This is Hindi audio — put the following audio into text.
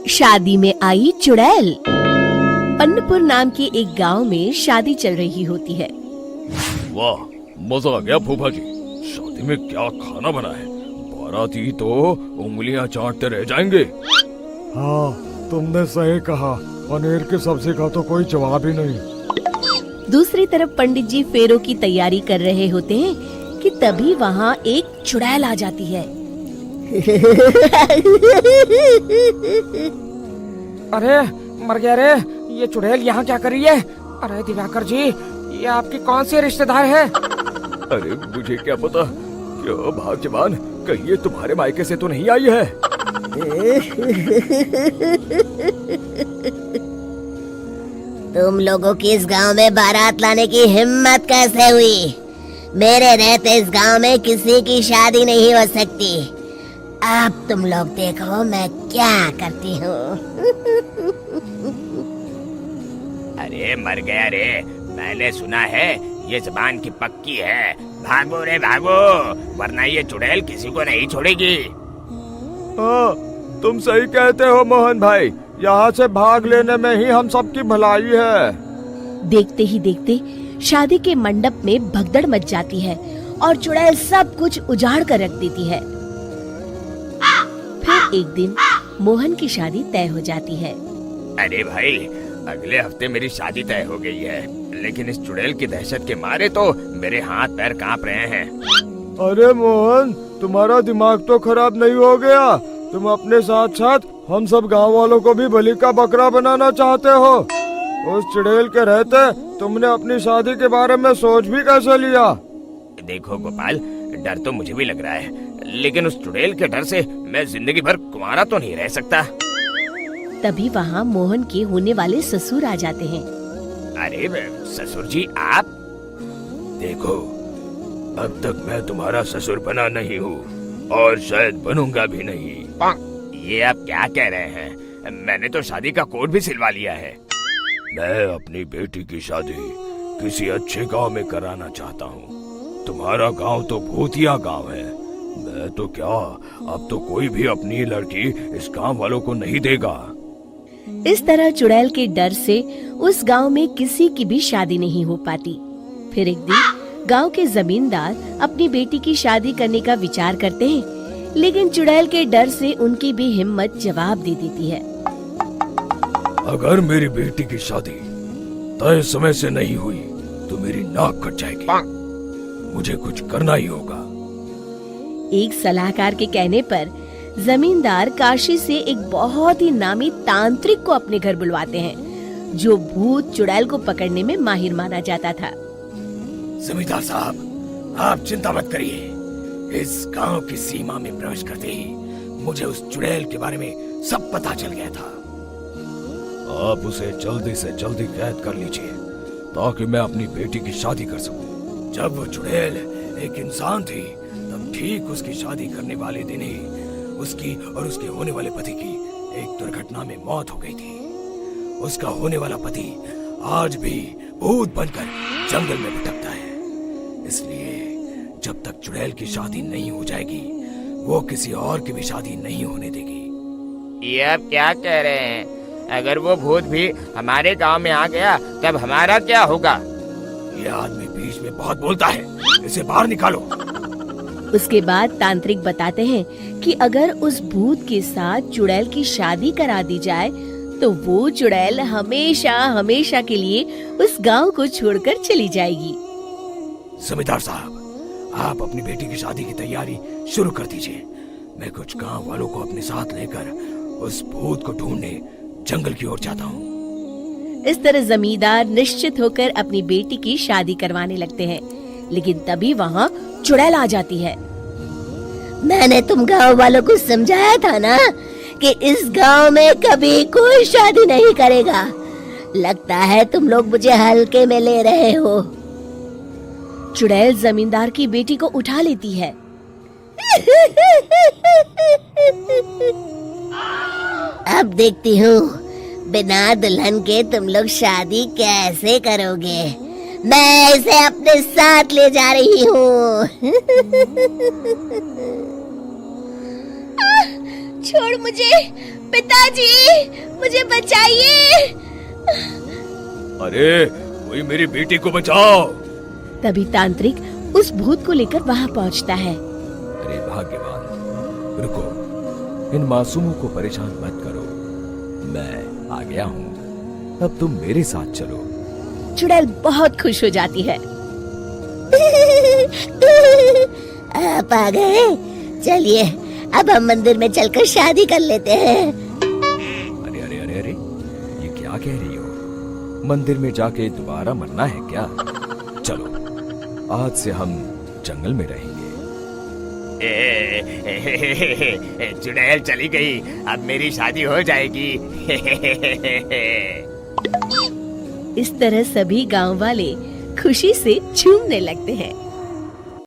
शादी में आई चुड़ैल। अन्नपुर नाम के एक गांव में शादी चल रही होती है। वाह, मजा आ गया फूफा जी। शादी में क्या खाना बना है, बाराती तो उंगलियां चाटते रह जाएंगे। हाँ, तुमने सही कहा, पनीर की सब्जी का तो कोई जवाब ही नहीं। दूसरी तरफ पंडित जी फेरों की तैयारी कर रहे होते हैं कि तभी वहाँ एक चुड़ैल आ जाती है। अरे मर गया रे, ये चुड़ैल यहाँ क्या कर रही है? अरे दिवाकर जी, ये आपकी कौन सी रिश्तेदार है? अरे मुझे क्या पता, क्यों भाग्यवान, कहीं ये तुम्हारे मायके से तो नहीं आई है? तुम लोगों की इस गांव में बारात लाने की हिम्मत कैसे हुई? मेरे रहते इस गांव में किसी की शादी नहीं हो सकती। अब तुम लोग देखो मैं क्या करती हूँ। अरे मर गया रे, मैंने सुना है ये जबान की पक्की है। भागो रे भागो, वरना ये चुड़ैल किसी को नहीं छोड़ेगी। हाँ, तुम सही कहते हो मोहन भाई, यहाँ से भाग लेने में ही हम सबकी भलाई है। देखते ही देखते शादी के मंडप में भगदड़ मच जाती है और चुड़ैल सब कुछ उजाड़ कर रख देती है। फिर एक दिन मोहन की शादी तय हो जाती है। अरे भाई, अगले हफ्ते मेरी शादी तय हो गई है, लेकिन इस चुड़ैल की दहशत के मारे तो मेरे हाथ पैर कांप रहे हैं। अरे मोहन, तुम्हारा दिमाग तो खराब नहीं हो गया? तुम अपने साथ साथ हम सब गांव वालों को भी बलि का बकरा बनाना चाहते हो? उस चुड़ैल के रहते तुमने अपनी शादी के बारे में सोच भी कैसे लिया? देखो गोपाल, डर तो मुझे भी लग रहा है, लेकिन उस चुड़ैल के डर से मैं जिंदगी भर कुंवारा तो नहीं रह सकता। तभी वहाँ मोहन के होने वाले ससुर आ जाते हैं। अरे ससुर जी आप? देखो, अब तक मैं तुम्हारा ससुर बना नहीं हूँ और शायद बनूंगा भी नहीं। ये आप क्या कह रहे हैं? मैंने तो शादी का कोड भी सिलवा लिया है। मैं अपनी बेटी की शादी किसी अच्छे गांव में कराना चाहता हूँ। तुम्हारा गांव तो भूतिया गांव है। मैं तो क्या, अब तो कोई भी अपनी लड़की इस गांव वालों को नहीं देगा। इस तरह चुड़ैल के डर से उस गांव में किसी की भी शादी नहीं हो पाती। फिर एक दिन गांव के जमींदार अपनी बेटी की शादी करने का विचार करते हैं, लेकिन चुड़ैल के डर से उनकी भी हिम्मत जवाब दे देती है। अगर मेरी बेटी की शादी तय समय से नहीं हुई तो मेरी नाक कट जाएगी। मुझे कुछ करना ही होगा। एक सलाहकार के कहने पर जमींदार काशी से एक बहुत ही नामी तांत्रिक को अपने घर बुलवाते हैं, जो भूत चुड़ैल को पकड़ने में माहिर माना जाता था। जमींदार साहब, आप चिंता मत करिए। इस गांव की सीमा में प्रवेश करते ही मुझे उस चुड़ैल के बारे में सब पता चल गया था। आप उसे जल्दी से जल्दी कैद कर लीजिए ताकि मैं अपनी बेटी की शादी कर सकूं। जब वो चुड़ैल एक इंसान थी, तब ठीक उसकी शादी करने वाले दिन ही उसकी और उसके होने वाले पति की एक दुर्घटना में मौत हो गई थी। उसका होने वाला पति आज भी भूत बनकर जंगल में भटकता है। इसलिए जब तक चुड़ैल की शादी नहीं हो जाएगी, वो किसी और की भी शादी नहीं होने देगी। ये आप क्या कह रहे हैं? अगर वो भूत भी हमारे गांव में आ गया, तब हमारा क्या होगा? ये आदमी बीच में बहुत बोलता है, इसे बाहर निकालो। उसके बाद तांत्रिक बताते हैं कि अगर उस भूत के साथ चुड़ैल की शादी करा दी जाए तो वो चुड़ैल हमेशा हमेशा के लिए उस गांव को छोड़कर चली जाएगी। जमींदार साहब, आप अपनी बेटी की शादी की तैयारी शुरू कर दीजिए। मैं कुछ गांव वालों को अपने साथ लेकर उस भूत को ढूंढने जंगल की ओर जाता हूँ। इस तरह जमींदार निश्चित होकर अपनी बेटी की शादी करवाने लगते हैं, लेकिन तभी वहाँ चुड़ैल आ जाती है। मैंने तुम गांव वालों को समझाया था ना कि इस गांव में कभी कोई शादी नहीं करेगा। लगता है तुम लोग मुझे हल्के में ले रहे हो। चुड़ैल जमींदार की बेटी को उठा लेती है। अब देखती हूँ बिना दुल्हन के तुम लोग शादी कैसे करोगे। मैं इसे अपने साथ ले जा रही हूँ। छोड़ मुझे, पिताजी, मुझे बचाइए। अरे कोई मेरी बेटी को बचाओ। तभी तांत्रिक उस भूत को लेकर वहाँ पहुँचता है। अरे भाग्यवान, रुको, इन मासूमों को परेशान मत करो, मैं आ गया हूँ, अब तुम मेरे साथ चलो। चुड़ैल बहुत खुश हो जाती है। आप आ गए, चलिए अब हम मंदिर में चलकर शादी कर लेते हैं। अरे अरे अरे अरे, ये क्या कह रही हो? मंदिर में जाके दोबारा मरना है क्या? चलो, आज से हम जंगल में रहेंगे। चुड़ैल चली गई, अब मेरी शादी हो जाएगी। इस तरह सभी गांव वाले खुशी से झूमने लगते हैं।